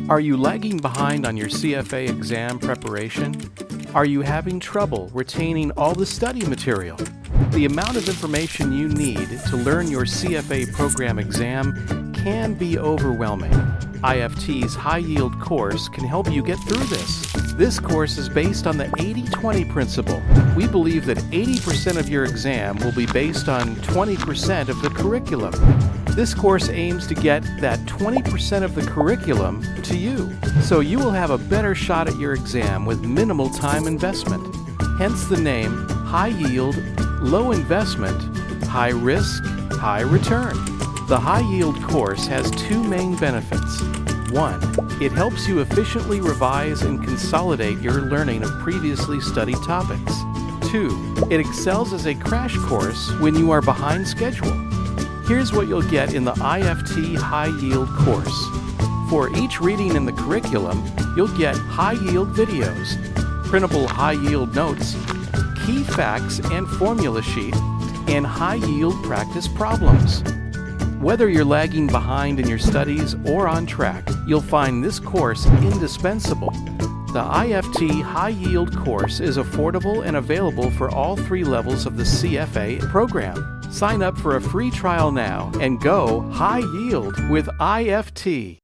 Are you lagging behind on your CFA exam preparation? Are you having trouble retaining all the study material? The amount of information you need to learn your CFA program exam can be overwhelming. IFT's High-Yield course can help you get through this. This course is based on the 80-20 principle. We believe that 80% of your exam will be based on 20% of the curriculum. This course aims to get that 20% of the curriculum to you, so you will have a better shot at your exam with minimal time investment. Hence the name High-Yield, Low Investment, High Risk, High Return. The High-Yield course has two main benefits. 1. It helps you efficiently revise and consolidate your learning of previously studied topics. 2. It excels as a crash course when you are behind schedule. Here's what you'll get in the IFT High-Yield course. For each reading in the curriculum, you'll get High-Yield videos, printable High-Yield notes, key facts and formula sheet, and High-Yield practice problems. Whether you're lagging behind in your studies or on track, you'll find this course indispensable. The IFT High-Yield course is affordable and available for all 3 levels of the CFA program. Sign up for a free trial now and go High-Yield with IFT.